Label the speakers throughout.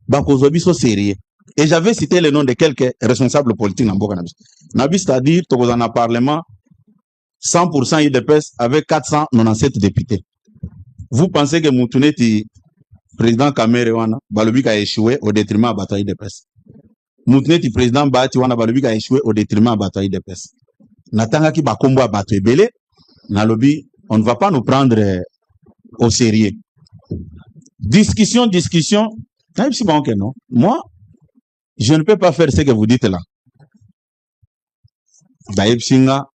Speaker 1: bakozobi so sérieux. Et j'avais cité le nom de quelques responsables politiques dans Mboka Nabi. Nabi, c'est-à-dire, dans un parlement, 100% IDPS avec 497 députés. Vous pensez que Moutouneti, président Kamerewana, Balobik a échoué au détriment de la bataille IDPS. Moutouneti, président Batiwana, Balobik a échoué au détriment de la bataille IDPS. Natanga ki bakombo a bataille belé, Nalobi, on ne va pas nous prendre au sérieux. Discussion. Non. Moi, je ne peux pas faire ce que vous dites là. Daïb Singa,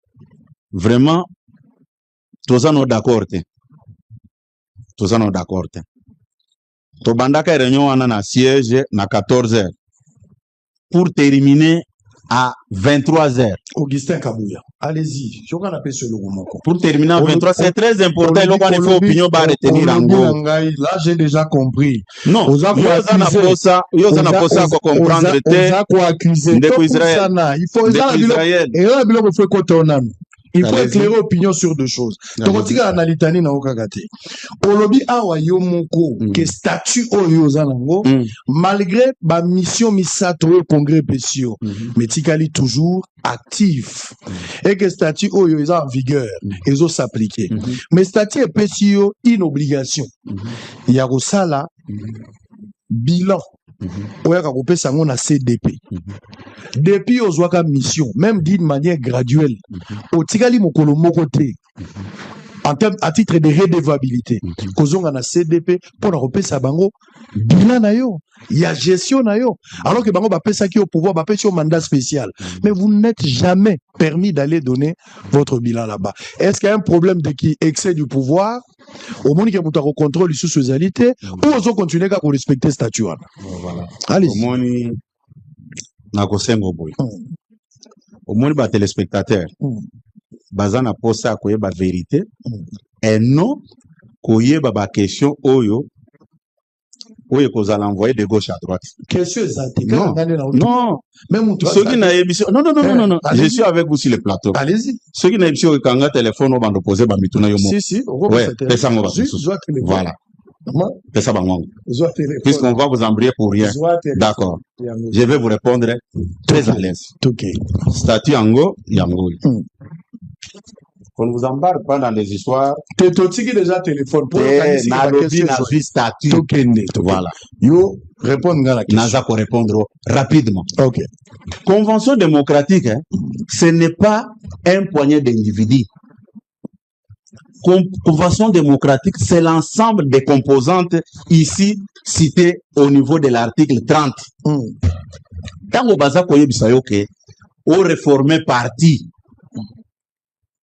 Speaker 1: vraiment, tous en d'accord. Tous en d'accord. Tobandaka réunion en siège à 14h pour terminer à 23h.
Speaker 2: Augustin Kabouya, allez-y. Je vais appeler ce logo.
Speaker 1: Pour terminer à 23h, c'est très important. Il faut opinion pour retenir en gros.
Speaker 2: Là, j'ai déjà compris.
Speaker 1: Non, il faut comprendre.
Speaker 2: Il faut éclairer l'opinion sur deux choses. Donc, Analitani na okagate. Olobi awa yo moko que statut oyo zanango malgré ba mission misato au congrès pesio mais tikali toujours actif et que statut oyo est en vigueur et zo s'appliquer. Mais statut pesio une obligation. Il y a sala bilan. Oya ka kopesa ngo na CDP. Depuis ozwaka mission, même d'une manière graduelle, otikali mokolo moko te. En termes à titre de redevabilité, kozonga na CDP pour na kopesa bango bilan na yo, il y a gestion na yo. Alors que bango ba pesa ki au pouvoir, ba pesa au mandat spécial. Mais vous n'êtes jamais permis d'aller donner votre bilan là-bas. Est-ce qu'il y a un problème de qui excès du pouvoir? Au moins, il y a un contrôle sur socialité ou on continue à respecter le statut.
Speaker 1: Voilà.
Speaker 2: Allez.
Speaker 1: Au moins, au moins, les téléspectateurs, bazana posa à quoi vérité et non koye ba question oyo qu'on allait envoyer de gauche à droite.
Speaker 2: Question exacte.
Speaker 1: Non, non. Même ceux qui n'ont émission. Non. Je suis avec vous sur le plateau.
Speaker 2: Allez-y.
Speaker 1: Ceux qui n'ont émission quand un téléphone au banc opposé, bah mituna yo mo.
Speaker 2: Si.
Speaker 1: Ouais. Pesa mo ba. Voilà. Pesa ba mo. Puisqu'on va vous embrouiller pour rien. D'accord. Je vais vous répondre très à l'aise.
Speaker 2: Ok.
Speaker 1: Statut ango yango. On ne vous embarque pas dans les histoires.
Speaker 2: Tu as déjà téléphone pour
Speaker 1: statut. Voilà.
Speaker 2: Yo, répondre à la question.
Speaker 1: Naza pour répondre rapidement.
Speaker 2: Ok.
Speaker 1: Convention démocratique, ce n'est pas un poignet d'individus. Convention démocratique, c'est l'ensemble des composantes ici citées au niveau de l'article 30. Tant que baza koye bisayo ke, au réformer parti.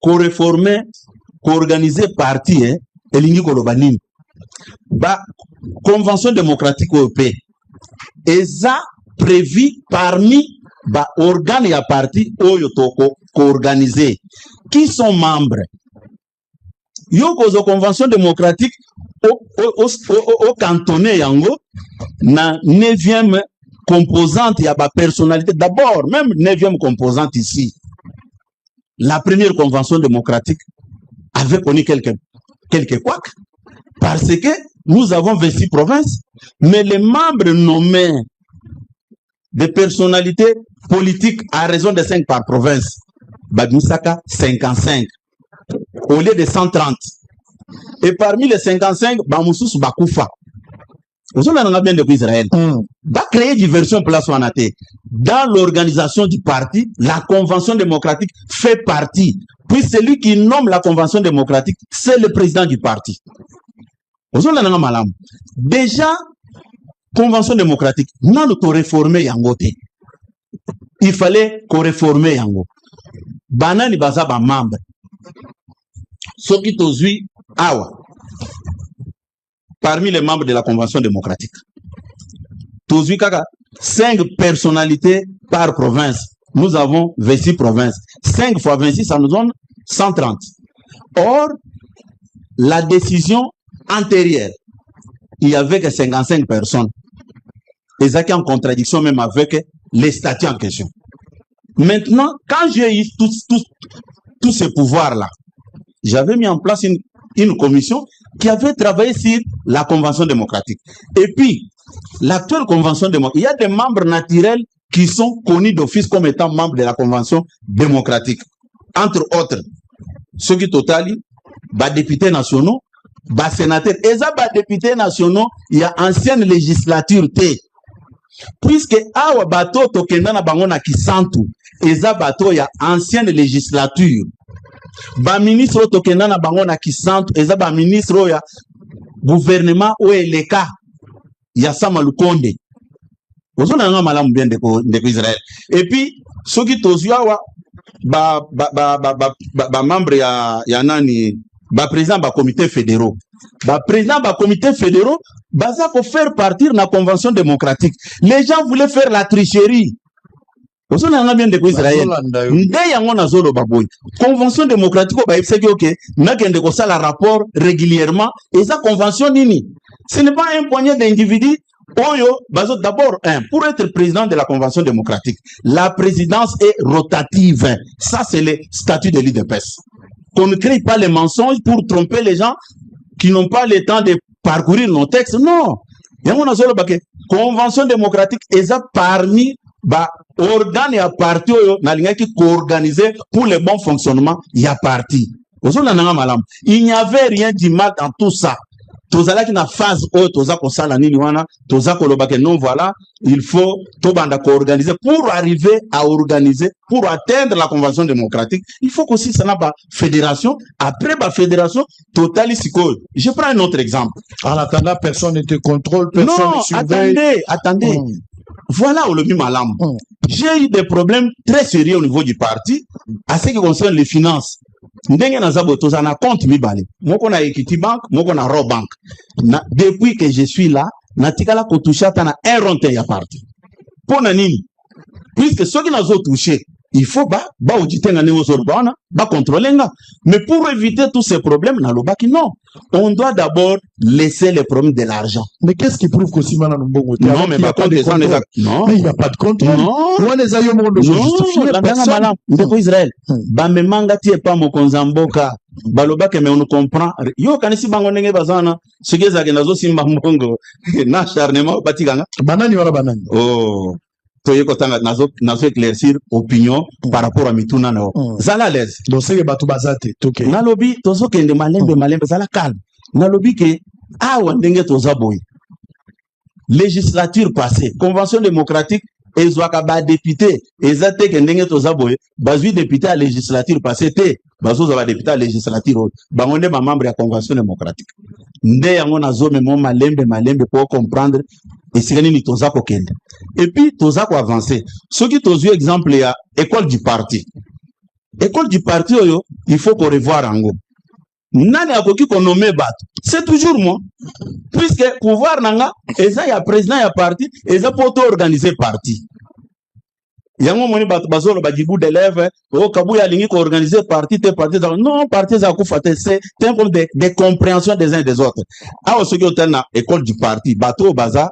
Speaker 1: Co-réformer, co-organiser parti, elingi kolobanini. Ba, convention démocratique européenne. Et ça, prévu parmi, ba, organes et parti, oyotoko, co-organiser. Qui sont membres? Yo, kozo convention démocratique, au cantonné yango, na 9e composante, y a ba personnalité. D'abord, même 9e composante ici. La première convention démocratique avait connu quelques couacs parce que nous avons 26 provinces, mais les membres nommés des personnalités politiques à raison de 5 par province, Bagmisaka 55 au lieu de 130. Et parmi les 55, Bamoussous Bakoufa. Vous savez, on a bien depuis Israël. Va créer diversion place Wanate. Dans l'organisation du parti, la convention démocratique fait partie. Puis celui qui nomme la convention démocratique, c'est le président du parti. Vous savez, on a malam. Déjà, convention démocratique, non, nous avons réformé Yangote. Il fallait qu'on réforme Yango. Banani Bazaba membre. Ce qui tozui, awa. Parmi les membres de la Convention démocratique. Tozui Kaka, 5 personnalités par province. Nous avons 26 provinces. 5 fois 26, ça nous donne 130. Or, la décision antérieure, il y avait que 55 personnes. Et ça qui est en contradiction même avec les statuts en question. Maintenant, quand j'ai eu tous ces pouvoirs-là, j'avais mis en place une commission qui avait travaillé sur la Convention démocratique. Et puis, l'actuelle convention démocratique, il y a des membres naturels qui sont connus d'office comme étant membres de la convention démocratique. Entre autres, ceux qui totalent, députés nationaux, sénateurs. Et ça, députés nationaux, il y a ancienne législature T. Puisque awa bato tokenda na bango na kisantu, eza bato ya ancienne législature. Ministre tokenda na bango na kisantu, eza ministre ya gouvernement ou eleka ya Sama Lukonde. Ozo na nga malamu bien de Israël. Et puis ceux qui tozuawa membre ya nani président comité fédéraux. Président comité fédéraux, ça pour faire partir la convention démocratique. Les gens voulaient faire la tricherie. Ozo na nga bien de Israël. Nde yango na zolo baboy. Convention démocratique ba ipseki OK, na kende ko sala rapport régulièrement et ça convention nini. Ce n'est pas un poignet d'individus. D'abord, pour être président de la convention démocratique, la présidence est rotative. Ça, c'est le statut de l'UDPS. Qu'on ne crée pas les mensonges pour tromper les gens qui n'ont pas le temps de parcourir nos textes. Non. Il y a une convention démocratique, et ça parmi organes et partis qui co-organisés pour le bon fonctionnement, il y a parti. Il n'y avait rien de mal dans tout ça. Tozala qui na phase haute, toza ko sala nini wana, toza ko lobake non voilà, il faut to banda ko organiser pour arriver à organiser, pour atteindre la convention démocratique, il faut qu'aussi ça n'a pas fédération, après la fédération, totali siko. Je prends un autre exemple.
Speaker 2: En attendant, personne ne te contrôle, personne ne surveille.
Speaker 1: Attendez. Voilà où le mi malam. J'ai eu des problèmes très sérieux au niveau du parti, à ce qui concerne les finances. Ndenge na zabo tozana compte mibale. Moko na Equity Bank, moko na Raw Bank. Depuis que je suis là, na tikala ko toucher ta na un rontin ya parti. Pona nini? Puisque ceux qui n'ont touché, il faut auditer nga néo sorbana, contrôler nga. Mais pour éviter tous ces problèmes, na lobaki non. On doit d'abord laisser les problèmes de l'argent.
Speaker 2: Mais qu'est-ce qui prouve que Simana Mbongo?
Speaker 1: Non, mais par contre,
Speaker 2: non. Mais il n'y a pas de contrôle.
Speaker 1: Non.
Speaker 2: Moi, les aïeux m'ont justifié.
Speaker 1: Ndeko Israël. Bamemanga tie pas mo konzamboka. Balobake mais on ne comprend. Yo kanisi bango ndenge bazana. Sugeza ke nazo simba mbongo. Na charnement batikanga.
Speaker 2: Banani wala banani.
Speaker 1: Oh. Nazo éclaircir opinion par rapport à mituna na zala l'aise
Speaker 2: donc c'est que batu bazate toke
Speaker 1: na lobby tozo kende malembe zala calme na lobby ke awa ndenge toza boy législature passée convention démocratique ezwaka ba député ezate ke ndenge toza boy bazui député à législature passée te bazoza ba député à législature bangonde ba membre ya convention démocratique nde yango nazo memo malembe pour comprendre et c'est ni toza ko kende et puis toza ko avancer ce qui tozu exemple ya école du parti oyo il faut qu'on revoir ango nani akoki ko nommer bato c'est toujours moi puisque pouvoir nanga eza ya président ya parti eza poto organiser parti yango moni bato bazolo ba dibu d'élèves o kabuya lingi ko organiser parti non parti za ko fate c'est un problème de compréhension des uns des autres a ce qui est na école du parti bato baza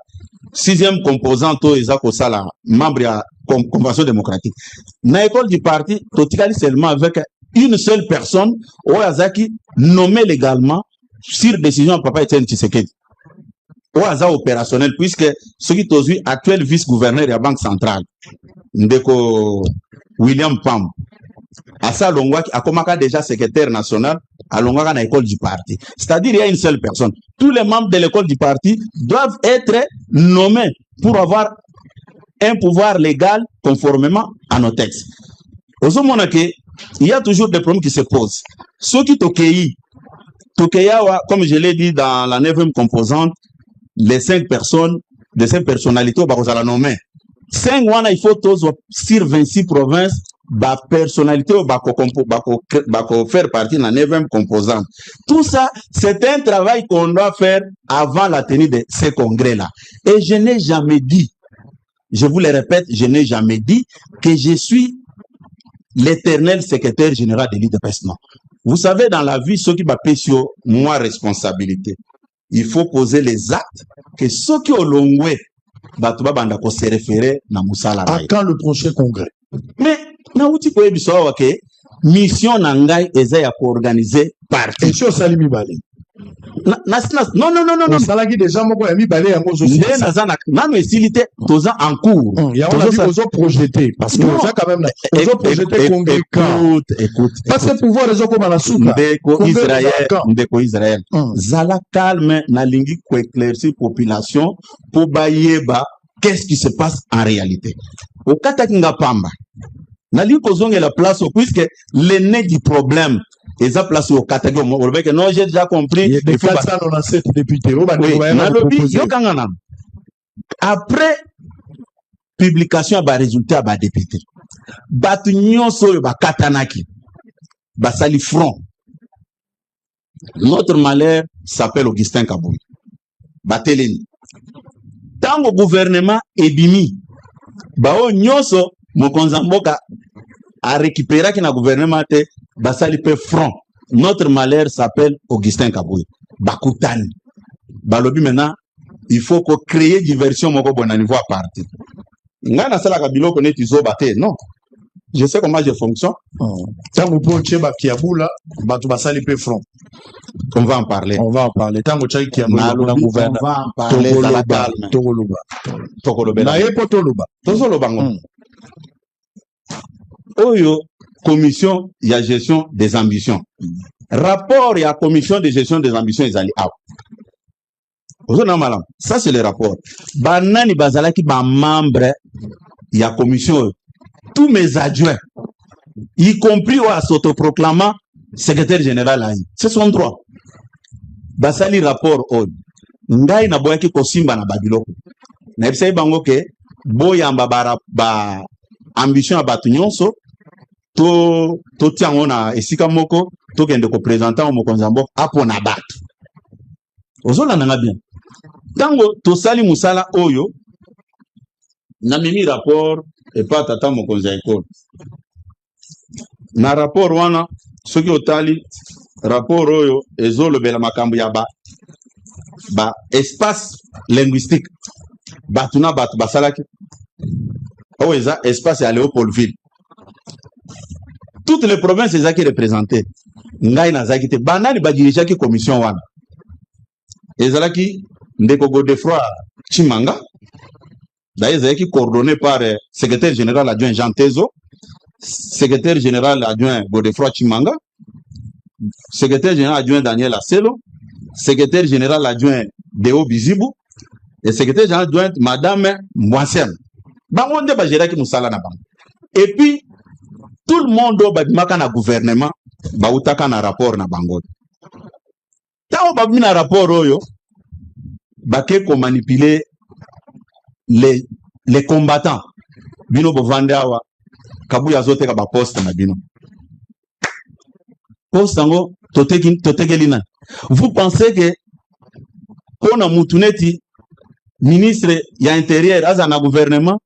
Speaker 1: sixième composante ezako sala membre ya convention démocratique na école du parti totikali seulement avec une seule personne Oazaki nommé légalement sur décision de papa Etienne Tshisekedi Oaza opérationnel puisque ce qui est actuel vice-gouverneur de la Banque centrale ndeko William Pam Asa Longwaki a commencé déjà secrétaire national à Longwaka na école du parti. C'est-à-dire il y a une seule personne. Tous les membres de l'école du parti doivent être nommés pour avoir un pouvoir légal conformément à nos textes. Au moment il y a toujours des problèmes qui se posent. Ceux qui Tokeya, comme je l'ai dit dans la 9e composante, les 5 personnes, les 5 personnalités, on va nommer. 5 wana il faut tous sur 26 provinces. Ba personnalité bako faire partie de la 9e composante. Tout ça, c'est un travail qu'on doit faire avant la tenue de ces congrès-là. Et je n'ai jamais dit, je vous le répète, je n'ai jamais dit que je suis l'éternel secrétaire général de l'UDPS. Vous savez, dans la vie, ceux qui m'appellent sur moi responsabilité, il faut poser les actes que ceux qui ont l'ongoué, se référer na musala.
Speaker 2: À quand le prochain congrès?
Speaker 1: Mais na uti ko ebiso wa ke mission na ngai eza ya ko organiser parti
Speaker 2: et sur salimi bale
Speaker 1: Non.
Speaker 2: Ça qui déjà moko ya mibale yango zo.
Speaker 1: Nano esilité toza en cours.
Speaker 2: Il y a on projeté parce que ça quand même on projeté congrégant.
Speaker 1: Écoute.
Speaker 2: Parce que pouvoir les autres comme la souka.
Speaker 1: Ndeko Israël. Zala calme na lingi ko éclaircir population pour bayeba qu'est-ce qui se passe en réalité. Au Katakinga Pamba. Na lingi ko zonge la place puisque l'aîné du problème et ça place au catégorie. Non, j'ai déjà compris.
Speaker 2: Il y a des 497 députés.
Speaker 1: Oui, après publication de résultat de député, Batunyon so ba katanaki, basali front. Notre malheur s'appelle Augustin Kaboui. Bateleni. Tant au gouvernement ebimi, bao nyoso mokonzamboka a récupéré qui na gouvernement te basali pe front. Notre malheur s'appelle Augustin Kaboui. Bakutani. Balobi maintenant, il faut qu'on crée diversion moko bon niveau à partir. Ngana sala kabilo connaît iso baté non. Je sais comment je fonctionne.
Speaker 2: Tango po cheba kiabula batu basali pe front.
Speaker 1: On va en parler.
Speaker 2: Tango chai kiabula na gouvernement.
Speaker 1: On va en parler dans la calme.
Speaker 2: Tokoloba. Na yepo toloba.
Speaker 1: Tozoloba ngo. Oyo commission il y a gestion des ambitions. Rapport il y a commission de gestion des ambitions ils allaient out. Ça c'est le rapport. Banani bazalaki ba membre il y a commission tous mes adjoints y compris à s'autoproclamant secrétaire général là. C'est son droit. Basali rapport on. Ngai na boyaki ko simba na babiloko. Na ebisai bango ke boyamba ba ambition abatu nyonso to tiango na esika moko to kende ko présenter au mokonzambo apo na batu ozola nanga bien tango to sali musala oyo na mimi rapport et pas tata mokonza école na rapport wana soki otali rapport oyo ezolobela makambo ya ba espace linguistique batuna batu basalaki oyo eza espace ya Léopoldville. Toutes les provinces sont représentées. Ngai na zaki te banani ba diriger ki commission wana. Ezalaki ndeko Godefroy Chimanga. D'ailleurs qui coordonné par secrétaire général adjoint Jean Tezo, secrétaire général adjoint Godefroy Chimanga, secrétaire général adjoint Daniel Asselo, secrétaire général adjoint Deo Bizibu et secrétaire général adjoint Madame Mwasem. Bango nde ba gérer ki musala na bango. Et puis tout le monde au babimaka na gouvernement ba utaka na rapport na bango. Ta babimi na rapport oyo ba ke ko manipuler les combattants. Bino bo vandawa kabuya zote ka ba poste na bino. Poste ngo totekelina. Vous pensez que kona mutuneti ministre ya intérieur aza na gouvernement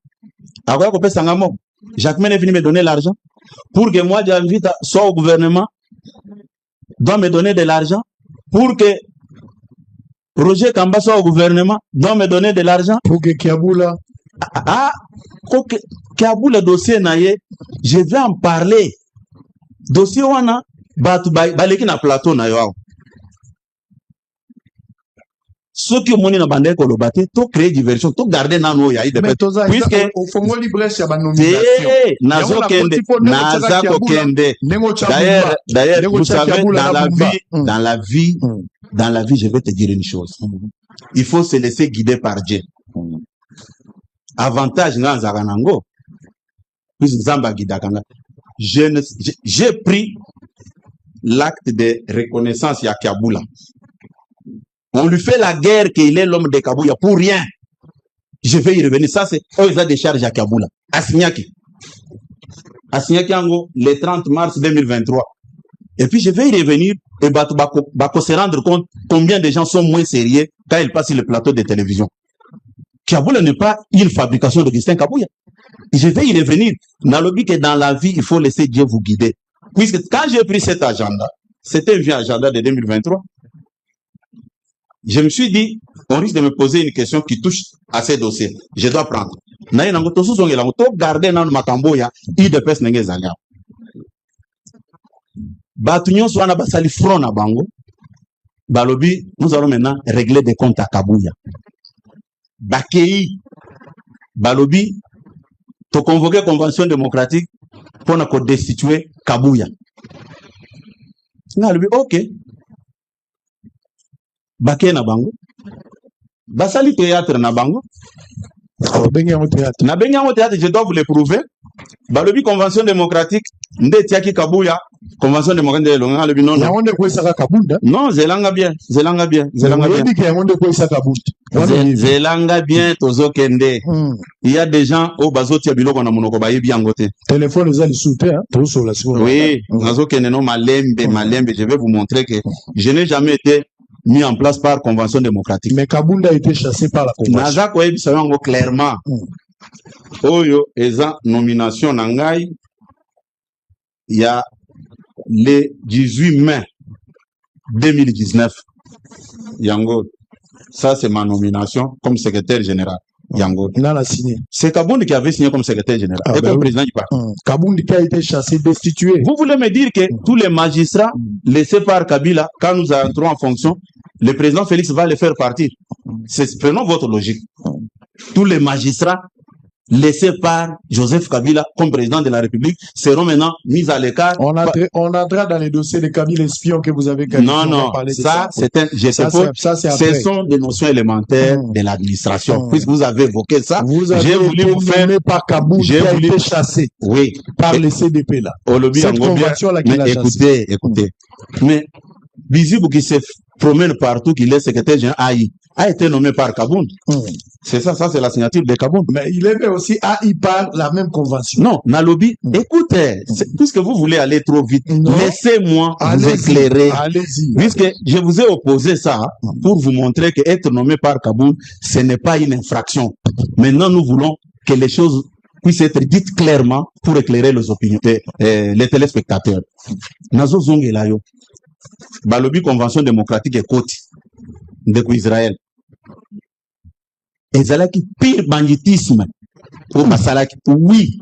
Speaker 1: akoya ko pesa ngamo Jacques Mene est venu me donner l'argent pour que moi j'invite soit au gouvernement doit me donner de l'argent pour que Roger Kamba soit au gouvernement doit me donner de l'argent
Speaker 2: pour que Kiaboula
Speaker 1: Kiaboula dossier naie je vais en parler dossier wana batu baleki na plateau na yo ce qui moni na bande ko lobate to créer diversion to garder nano ya ide
Speaker 2: puisque au Fongo libre ya ba nomination
Speaker 1: nazo kende d'ailleurs vous savez dans la vie je vais te dire une chose il faut se laisser guider par Dieu avantage nganza kanango puisque zamba gidakanga j'ai pris l'acte de reconnaissance ya Kiaboula. On lui fait la guerre qu'il est l'homme de Kabouya pour rien. Je vais y revenir. Ça, c'est Oisa de charge à Kaboula. Asignaki. Asignaki Ango, le 30 mars 2023. Et puis, je vais y revenir et Bako se rendre compte combien de gens sont moins sérieux quand ils passent sur le plateau de télévision. Kaboula n'est pas une fabrication d'Augustin Kabouya. Je vais y revenir. Nalobi que dans la vie, il faut laisser Dieu vous guider. Puisque quand j'ai pris cet agenda, c'était un vieux agenda de 2023. Je me suis dit, on risque de me poser une question qui touche à ces dossiers. Je dois prendre. Naye nango tosu zonge lango to garder nan makambo ya IDPS nenge zalia. Batu nyonso wana basali front na bango. Balobi, nous allons maintenant régler des comptes à Kabouya. Bakei, Balobi, tu convoqué convention démocratique pour nous destituer Kabouya. Balobi, ok. Bakei na bango. Basali théâtre na bango. Na benyango théâtre, je dois vous le prouver. Balobi convention démocratique, nde tiaki Kabouya, convention démocratique de l'Onga, le binon. Non, zelanga bien, zelanga bien, zelanga bien. Zelanga bien, tozo kende. Il y a des gens au bazo tia biloko na monoko ba yebi angote.
Speaker 2: Téléphone les ali souté hein, tout sur la source.
Speaker 1: Oui, nazo kende no malembe, malembe, je vais vous montrer que je n'ai jamais été mis en place par convention démocratique.
Speaker 2: Mais Kabunda a été chassé par la convention.
Speaker 1: Naza ko yebi sawango clairement. Oyo eza nomination nangai. Il y a le 18 mai 2019. Yango. Ça, c'est ma nomination comme secrétaire général. Yango.
Speaker 2: Il a signé.
Speaker 1: C'est Kaboundi qui avait signé comme secrétaire général. Et comme président du parti.
Speaker 2: Kaboundi qui a été chassé, destitué.
Speaker 1: Vous voulez me dire que tous les magistrats laissés par Kabila, quand nous entrons en fonction, le président Félix va les faire partir. Prenons votre logique. Tous les magistrats laissés par Joseph Kabila comme président de la République seront maintenant mis à l'écart.
Speaker 2: On entrera dans les dossiers de Kabila espion que vous avez qualifié.
Speaker 1: Non, ça, c'est un, ce sont des notions élémentaires de l'administration. Puisque vous avez évoqué ça,
Speaker 2: j'ai voulu vous faire par Kaboul qui a été chassé.
Speaker 1: Oui.
Speaker 2: Par les CDP là.
Speaker 1: Cette convention-là qu'il a chassé. Écoutez. Mais, Bizibou qui se promène partout, qu'il est secrétaire général a été nommé par Kaboul. C'est ça, c'est la signature de Kaboul.
Speaker 2: Mais il est aussi AI par la même convention.
Speaker 1: Non, Nalobi, écoutez, puisque vous voulez aller trop vite, laissez-moi vous éclairer.
Speaker 2: Allez-y.
Speaker 1: Puisque je vous ai opposé ça pour vous montrer que être nommé par Kaboul, ce n'est pas une infraction. Maintenant, nous voulons que les choses puissent être dites clairement pour éclairer les opinions, les téléspectateurs. Nazo Zongelayo, Balobi Convention démocratique et côte de Israël. Ezalaki pire banditisme pour basalaki. Oui,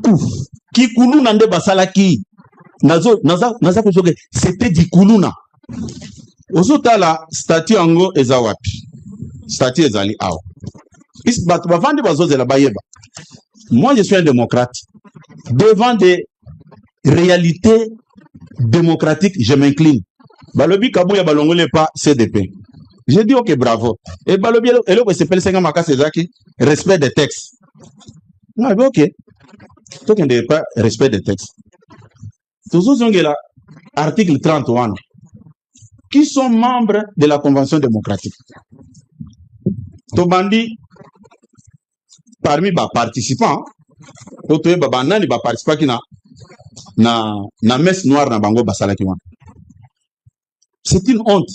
Speaker 1: qui kuluna nde basalaki. Naza kozoke, c'était du kuluna. Osota la statue ango ezawapi. Statue ezali awa. Is bat bavandi bazoze la bayeba. Moi je suis un démocrate. Devant des réalités démocratiques, je m'incline. Balobi Kabouya balongole pas CDP. J'ai dit ok, bravo. Et Balobi, et là, c'est Pelsenga Maka Sezaki, respect des textes. Non, ok. Toi qui n'avez pas respect des textes. Toujours là, article 31. Qui sont membres de la Convention démocratique? Tobandi, parmi les participants, Totoye Babanani, les participants qui na messe noire na Bango Basalakiwan. C'est une honte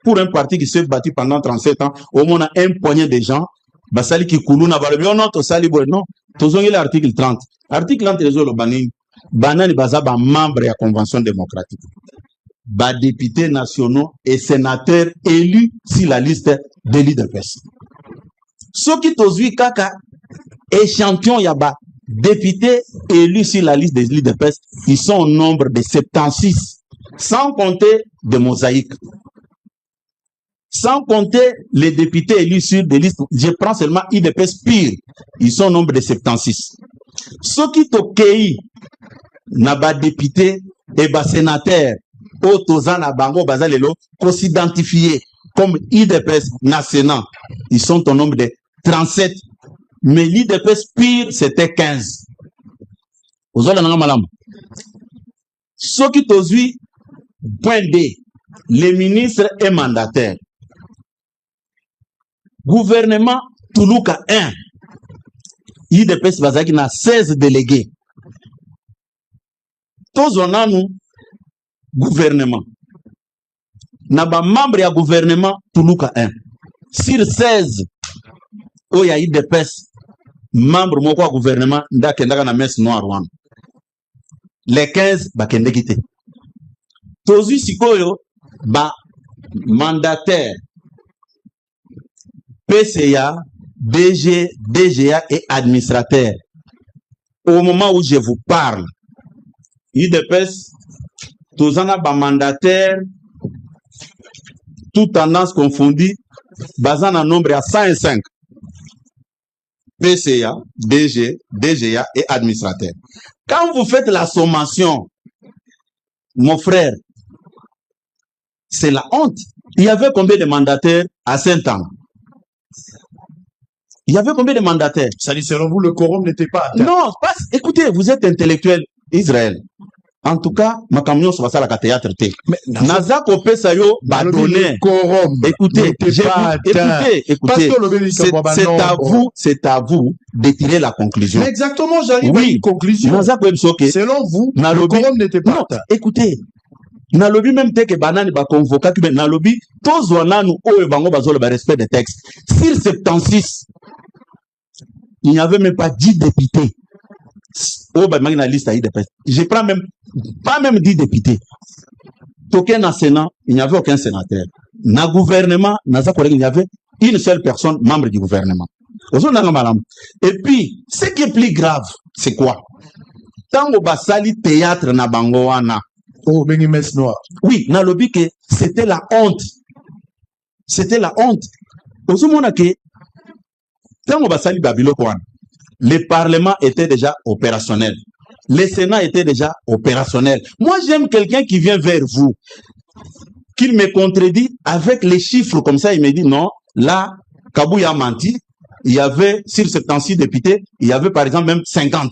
Speaker 1: pour un parti qui s'est battu pendant 37 ans. Au moins, on a un poignet de gens. Basali qui koulou na balobi. Non, to sali boy. Non. Tozongi l'article 30. Article 30, le banani. Banani baza ba membre de la Convention démocratique. Ba députés nationaux et sénateurs élus sur la liste de l'IDPS. Ceux qui tozui kaka échantillon yaba députés élus sur la liste de l'IDPS, ils sont au nombre de 76. Sans compter des mosaïques. Sans compter les députés élus sur des listes, je prends seulement IDPS pire. Ils sont au nombre de 76. Ceux qui toquent, n'aba député et bas sénateur, Otozana Bango Bazalelo, qu'on s'identifie comme IDPS national, ils sont au nombre de 37. Mais l'IDPS pire, c'était 15. Vous avez un malam. Ceux qui toquent, point D, les ministres et mandataires. Gouvernement Toulouka 1. IDPS Bazaki na 16 délégués. Tous on a nous gouvernement. Naba membre ya gouvernement Toulouka 1. Sur 16, où il y a IDPS, membre moko gouvernement ndakendaka na messe noire wan. Les 15 bakende kite. Tozu sikoyo ba mandataire PCA, DG, DGA et administrateur. Au moment où je vous parle, IDPS, Tozana ba mandataire, toute tendance confondue, basant en nombre à 105. PCA, DG, DGA et administrateur. Quand vous faites la sommation, mon frère, c'est la honte. Il y avait combien de mandataires à 5 ans? Il y avait combien de mandataires?
Speaker 2: Ça dit, selon vous, le quorum n'était pas atteint.
Speaker 1: Non, écoutez, vous êtes intellectuel, Israël. En tout cas, ma camion sur la théâtre.
Speaker 2: Mais
Speaker 1: Naza Kopé Sayo va donner. Écoutez, c'est à vous de tirer la conclusion.
Speaker 2: Mais exactement, j'arrive à une conclusion. Selon vous, le quorum n'était pas atteint.
Speaker 1: Écoutez, Nalobi même tel que banane ba convoqué que Nalobi tous wananu o bango bazolo ba respect des textes. Sur 76, il n'y avait même pas 10 députés. Oh bah la liste a IDPS. Je prends même pas même 10 députés. Token na Sénat, il n'y avait aucun sénateur. Na gouvernement, il y avait une seule personne membre du gouvernement. Et puis, ce qui est plus grave, c'est quoi? Tango basali théâtre na bango wana.
Speaker 2: Oh, Bengi Messe Noire.
Speaker 1: Oui, Nalobi que c'était la honte. C'était la honte. Le Parlement était déjà opérationnel. Le Sénat était déjà opérationnel. Moi, j'aime quelqu'un qui vient vers vous, qu'il me contredit avec les chiffres comme ça. Il me dit non, là, Kabou a menti. Il y avait, sur 76 députés, il y avait par exemple même 50.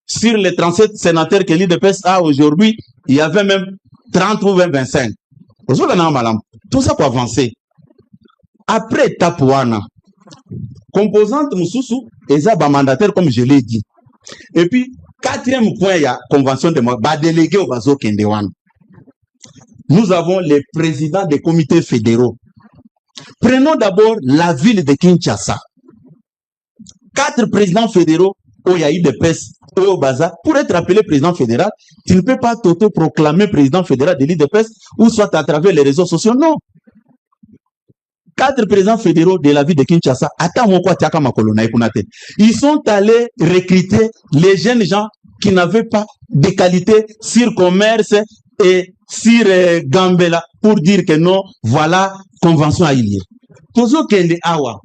Speaker 1: Sur les 37 sénateurs que l'IDPS a aujourd'hui, il y avait même 30 ou 25. Tout ça pour avancer. Après Tapouana, composante Moussoussou, et ça, mandataire, comme je l'ai dit. Et puis, 4e point, il y a convention de délégué au Bazo Kendewan. Nous avons les présidents des comités fédéraux. Prenons d'abord la ville de Kinshasa. 4 présidents fédéraux où il y a eu des presses au Baza. Pour être appelé président fédéral, tu ne peux pas t'auto-proclamer président fédéral de l'IDPS ou soit à travers les réseaux sociaux. Non. 4 présidents fédéraux de la ville de Kinshasa, ils sont allés recruter les jeunes gens qui n'avaient pas de qualité sur commerce et sur Gambela pour dire que non, voilà, convention à Ilie. Tozo Kende Awa,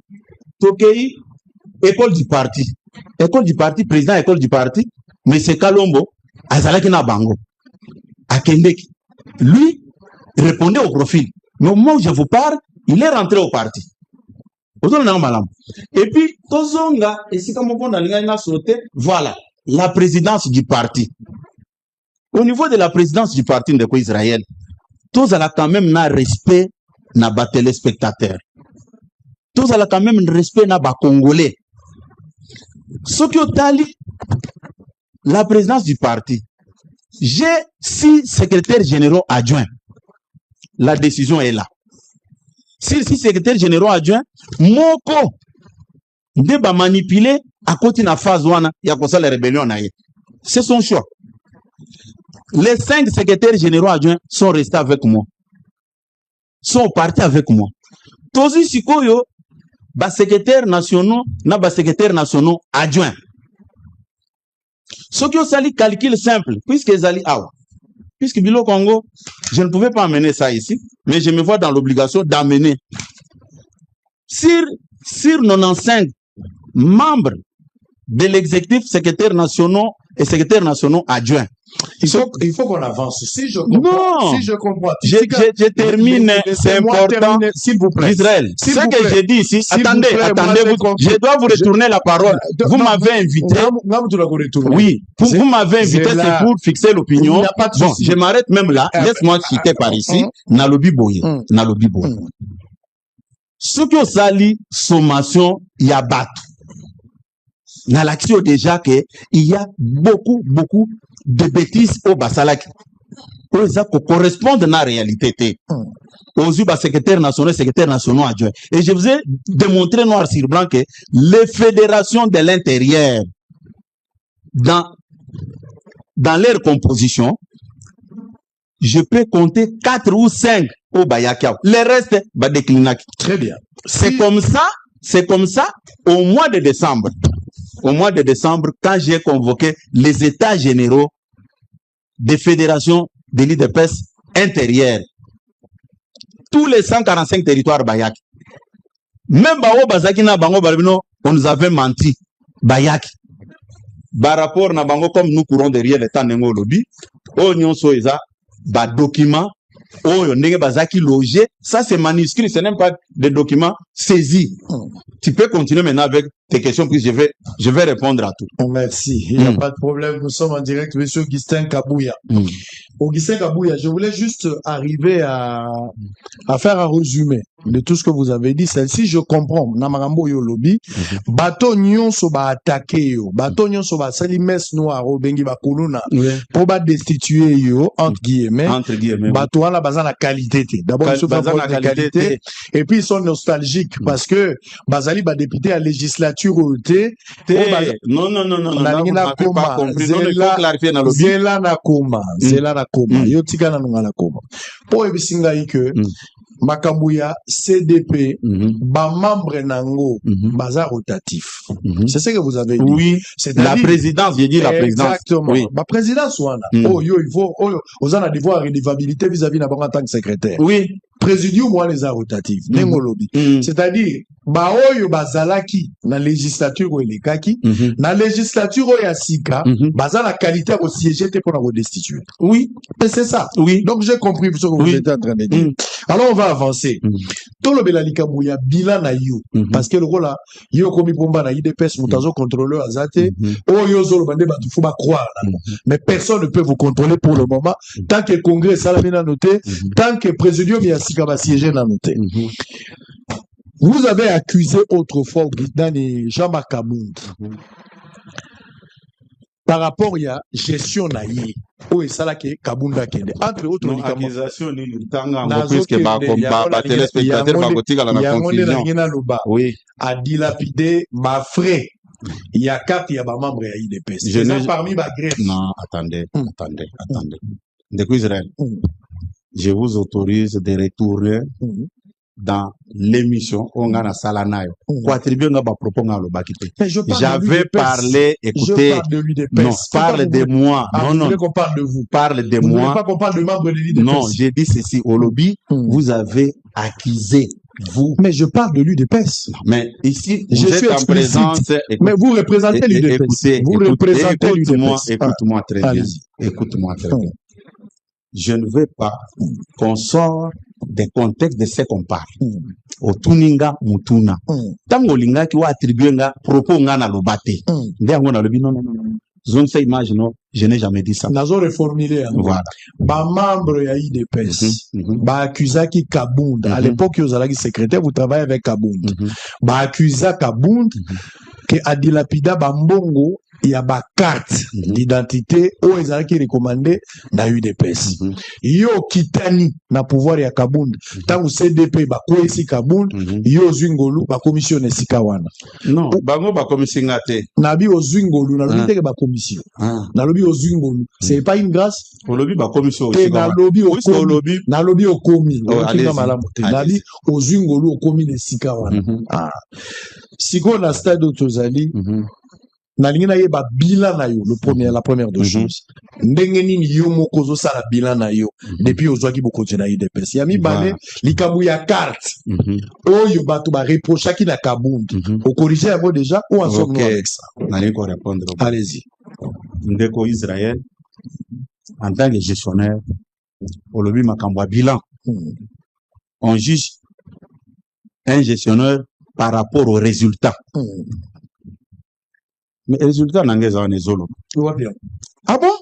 Speaker 1: Tokei, école du parti, président école du parti, M. Kalombo, Azalaki na Bango, à Kendeki. Lui répondait au profil. Mais au moment où je vous parle, il est rentré au parti. Et puis, Tozonga, et si comme on a sauté, voilà, la présidence du parti. Au niveau de la présidence du parti de Israël, tous ont quand même un respect na ba téléspectateurs. Tous ont quand même un respect na ba Congolais. Ce qui est tali, la présidence du parti, j'ai 6 secrétaires généraux adjoints. La décision est là. Si 6 secrétaires généraux adjoints, Moko, débat manipulé à côté de la phase 1, il y a comme ça la rébellion. C'est son choix. Les 5 secrétaires généraux adjoints sont restés avec moi. Sont partis avec moi. Tozi Sikoyo, bas secrétaires nationaux, na bas secrétaires nationaux adjoints. Ce qui est calcul simple, puisque Zali Awa. Puisque Bilo Congo, je ne pouvais pas amener ça ici, mais je me vois dans l'obligation d'amener. Sur 95 membres de l'exécutif, secrétaires nationaux et secrétaires nationaux adjoints.
Speaker 2: Il faut qu'on avance. Si je comprends.
Speaker 1: Non.
Speaker 2: Si je comprends.
Speaker 1: Je termine, c'est important.
Speaker 2: S'il vous plaît.
Speaker 1: Israël, ce que j'ai dit ici, attendez, je dois vous retourner la parole. Vous m'avez invité. Oui, vous m'avez invité, c'est pour fixer l'opinion. Bon, je m'arrête même là. Laisse-moi citer par ici. Nalobi Boye. Nalobi Boye. Ce que sali sommation, il y a battu. Dans l'action déjà qu'il y a beaucoup de bêtises au Basalaki. Pour correspondent à la réalité. Aux secrétaires nationaux adjoints. Et je vous ai démontré noir sur blanc que les fédérations de l'intérieur, dans leur composition, je peux compter 4 ou 5 au Bayakiao. Le reste, va décliner.
Speaker 2: Très bien.
Speaker 1: C'est comme ça, au mois de décembre. Au mois de décembre, quand j'ai convoqué les états généraux des fédérations de l'IDPS intérieures, tous les 145 territoires bayaki. Même Bao Bazaki na Bango Balbino, on nous avait menti. Bayaki. Par rapport na Bango, comme nous courons derrière les temps Nengo Lobby, Onyon Soeza, ba document, Oyo Nenge Bazaki logé, ça c'est manuscrit, ce n'est pas des documents saisis. Tu peux continuer maintenant avec tes questions, puis je vais répondre à tout.
Speaker 2: Merci, il n'y a pas de problème, nous sommes en direct, monsieur Augustin Kabouya. Augustin Kabouya, je voulais juste arriver à faire un résumé de tout ce que vous avez dit. Celle-ci, je comprends. Namarambo yo lobby. Bato nyon so ba attaqué yo. Bato nyon so ba sali mes noir o bengi ba kuluna. Pour ba destituer yo, entre guillemets. Bato wana baza la qualité. D'abord, ils sont pas la qualité. Et puis, ils sont nostalgiques parce que bazali ba député à législature ou
Speaker 1: non.
Speaker 2: Na koma. Zela na koma. Zela na koma. Yo tika na nunga na koma. Po ebisinga ike. Makambuya CDP, ba membre nango, baza rotatif. C'est ce que vous avez dit.
Speaker 1: Oui. La présidence, j'ai dit la présidence.
Speaker 2: Exactement. Oui. Ma présidence, oh, yo, il faut, oh, aux en a devoir redevabilité vis-à-vis d'un en tant que secrétaire.
Speaker 1: Oui.
Speaker 2: Présidium, moi, les rotatifs. Nengolobi. C'est-à-dire, ba oyo bazalaki, na législature ou les kaki, na législature ou yasika, baza la qualité au siège pour la redestituer.
Speaker 1: Oui.
Speaker 2: Et c'est ça.
Speaker 1: Oui.
Speaker 2: Donc, j'ai compris ce que vous êtes en train de dire. Alors, on va avancer. Tolo belalika bouya bilan na yo. Parce que le rôle là, yo komi pomba na IDPS, moutazo contrôleur azate, oh yo zolo bande batu faut pas croire. Mais personne ne peut vous contrôler pour le moment. Tant que le Congrès salamina noté, tant que le présidium yasika va siéger na noté. Vous avez accusé autrefois Jean-Marc Kabound par rapport à la gestion naïe. Où est ça là que Kabunda kende? Entre autres,
Speaker 1: accusation ni tanga parce que ba téléspectateurs ba kotika la confusion.
Speaker 2: Oui. A dilapidé ma frais. Il y a 4 il y a ba membres à IDPS. Je n'ai parmi ma greffe.
Speaker 1: Non, attendez. Depuis Israël. Je vous autorise de retourner dans l'émission on a salanayo pour attribuer nga ba propos nga lo bakité. J'avais parlé, écoutez, non, parle de moi. Non,
Speaker 2: qu'on parle de vous.
Speaker 1: Parle de
Speaker 2: moi.
Speaker 1: Vous
Speaker 2: voulez pas qu'on parle de membres de l'UDPS.
Speaker 1: Non, j'ai dit ceci au lobby, vous avez accusé vous.
Speaker 2: Mais je parle de l'UDPS.
Speaker 1: Mais ici, je suis en présence.
Speaker 2: Mais vous représentez l'UDPS. Vous représentez l'UDPS.
Speaker 1: Écoute-moi très bien. Écoute-moi très bien. Je ne veux pas qu'on sorte des contextes de ce qu'on parle. Au tuninga mutuna. Tango linga qui va attribuer nga propos nga na lobate. Ndengo na lobi non. Zone se image non, je n'ai jamais dit ça.
Speaker 2: Nazo reformuler.
Speaker 1: Voilà.
Speaker 2: Ba membre ya IDPS. Ba accusaki Kabound. À l'époque, vous avez secrétaire, vous travaillez avec Kabound. Ba accusa Kabound que a dilapida ba mbongo il y a ba carte d'identité au ezalaki recommandé na UDPS. Yo kitani na pouvoir ya Kabound. Tangu CDP ba koisi Kabound, yo zwingolu ba commission esika wana.
Speaker 1: Non, bango ba commission ngate.
Speaker 2: Na bi ozwingolu na lobi teke ba commission. Na lobi ozwingolu, c'est pas une grâce.
Speaker 1: Au lobby ba commission
Speaker 2: aussi. Na lobi au lobby. Na lobi au komi. Na bi ozwingolu au komi esika wana. Siko na stade Otozali. Na lingi na ye ba bilan na yo la première de choses ndenge nini yo moko zo sala bilan na yo depuis ozwaki bokoti na IDPS ya mibale likambu ya carte oyo bato ba reprochaki na Kabound au corriger yango déjà ou en somme avec ça
Speaker 1: na lingi répondre.
Speaker 2: Allez-y.
Speaker 1: Ndeko Israël en tant que gestionnaire au lobby makambo bilan on juge un gestionnaire par rapport aux résultats. Mais les résultats n'engagent pas les autres.
Speaker 2: Ah bon?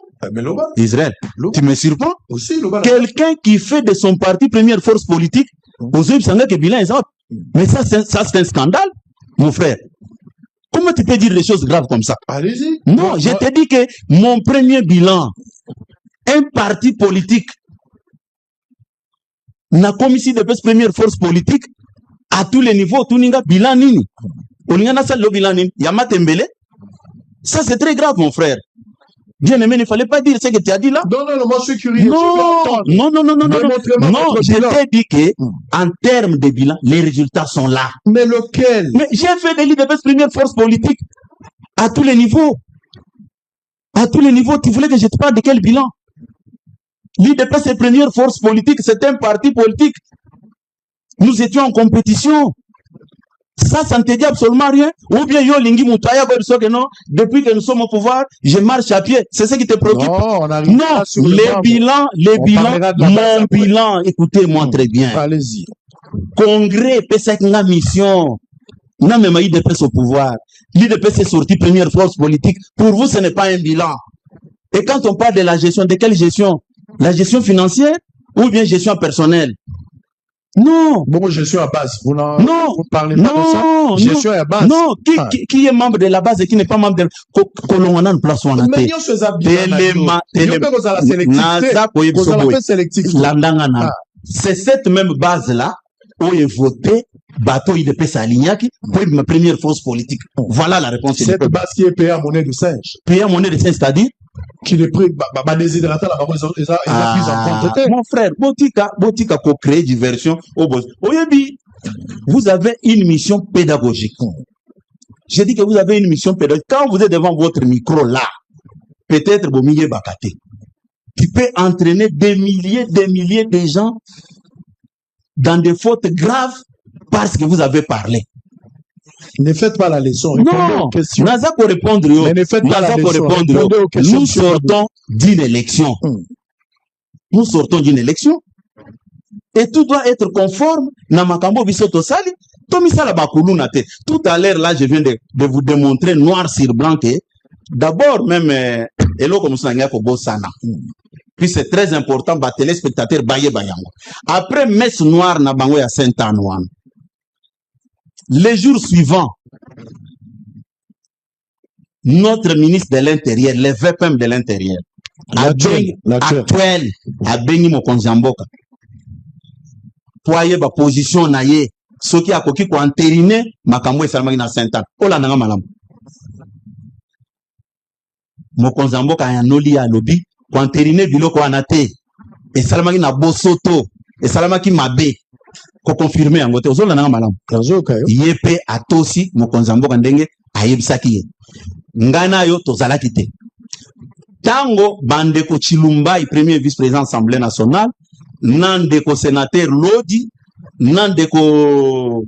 Speaker 1: Israël, tu me surprends?
Speaker 2: Aussi,
Speaker 1: quelqu'un qui fait de son parti première force politique, aux autres, que bilan est autre. Mais ça, c'est un scandale, mon frère. Comment tu peux dire des choses graves comme ça?
Speaker 2: Allez-y.
Speaker 1: Non, je te dis que mon premier bilan, un parti politique, la commission de première force politique, à tous les niveaux, tout ninga bilan nini. Olingana sa lo bilan nini. Yama tembele. Ça, c'est très grave, mon frère. Bien aimé, il ne fallait pas dire ce que tu as dit là.
Speaker 2: Non, moi, je suis curieux.
Speaker 1: Non, je t'ai dit que, en termes de bilan, les résultats sont là.
Speaker 2: Mais lequel?
Speaker 1: Mais j'ai fait des l'IDPS première force politique. À tous les niveaux. À tous les niveaux, tu voulais que je te parle de quel bilan? L'IDPS première force politique, c'est un parti politique. Nous étions en compétition. Ça ne te dit absolument rien. Ou bien yo lingi moutaya que non, depuis que nous sommes au pouvoir, je marche à pied. C'est ce qui te préoccupe. Non, les bilans, mon bilan, écoutez-moi très bien.
Speaker 2: Allez-y.
Speaker 1: Congrès, c'est une mission. Non, mais l'IDPS au pouvoir. L'IDPS est sorti première force politique. Pour vous, ce n'est pas un bilan. Et quand on parle de la gestion, de quelle gestion? La gestion financière ou bien gestion personnelle? Non.
Speaker 2: Bon, gestion à base. Vous parlez
Speaker 1: pas
Speaker 2: de ça? Gestion à base.
Speaker 1: Non. Qui est membre de la base et qui n'est pas membre de la place où on a
Speaker 2: mais il
Speaker 1: c'est cette même base-là où il voté bateau IDPS à Lignaki pour ma première force politique. Voilà la réponse.
Speaker 2: Cette base qui est payée à monnaie de singe.
Speaker 1: Payée à monnaie de singe, c'est-à-dire
Speaker 2: qui est pris, déshydraté la parole, ils ont en compte.
Speaker 1: Mon frère, Botika ko créer diversion au boss. Oyebi, vous avez une mission pédagogique. Je dis que vous avez une mission pédagogique. Quand vous êtes devant votre micro là, peut-être Bomiyé Bakate, tu peux entraîner des milliers de gens dans des fautes graves parce que vous avez parlé.
Speaker 2: Ne faites pas la leçon.
Speaker 1: Non, Naza pour répondre.
Speaker 2: Mais ne faites pas la leçon.
Speaker 1: Nous sortons d'une élection. Nous sortons d'une élection. Et tout doit être conforme. Namakambo bisoto sali. Tomisala bakulu nate. Tout à l'heure, là, je viens de vous démontrer noir sur blanc que d'abord, même, Elo comme ça, Bosana. Puis c'est très important, téléspectateur Baye Bayango. Après, messe noire, Nabango à Saint-Anouane. Les jours suivants, notre ministre de l'Intérieur, le VPM de l'Intérieur, actuel, a béni Mokonzamboka. Poye ba position naye, ce qui a koki ko entériné, makambo esalmaki na Saint-Anne. Ola nanga malam. Mokonzamboka ya noli ya lobi, ko entériné biloko anate, esalmaki na bosoto, esalmaki mabe. Ko confirmer en côté ozola nanga malam yepe atosi mokonzamboka ndenge ayebisaki ye ngana yo tozalaki te tango bandeko Chilumbai premier vice-président assemblée nationale nandeko sénateur Lodi nandeko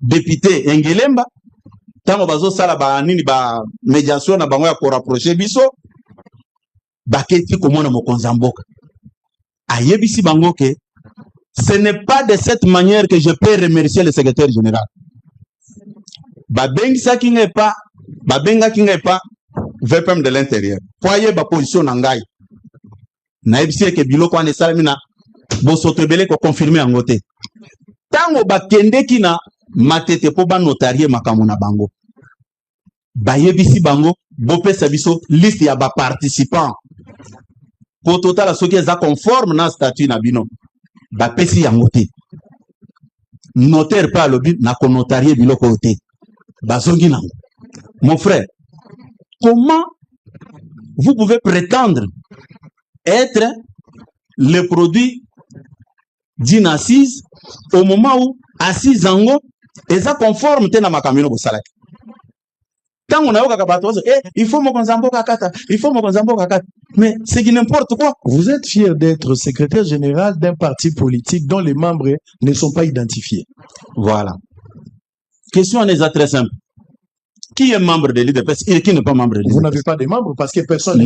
Speaker 1: député Engelemba tango bazo sala ba nini ba médiation na bango ya ko rapprocher biso baketi komona mokonzamboka ayebisi bango ke ce n'est pas de cette manière que je peux remercier le secrétaire général. Babenga kinga pas VPM de l'Intérieur. Poye ba position nangai. Na ebisi ke biloko ane salamina bo sotebele ko confirmer ngote. Tango ba kende kina matete po ba notarié makambo na bango. Ba yebisi bango bo pesa biso liste ya ba participants. Pour total ce qui est conforme na statut na bino. Ba pesi yangote. Notaire pas lobby na ko notarié biloko ote. Ba zongi nango. Mon frère, comment vous pouvez prétendre être le produit d'une assise au moment où assise ango et ça conforme te na makamino bosalaki. Tant on a il faut Mokonzamboka kata, il faut Mokonzamboka kata. Mais c'est n'importe quoi.
Speaker 2: Vous êtes fier d'être secrétaire général d'un parti politique dont les membres ne sont pas identifiés.
Speaker 1: Voilà. Question est très simple. Qui est membre de l'IDPS et qui n'est pas membre de l'IDPS?
Speaker 2: Vous n'avez pas de membres parce que personne n'est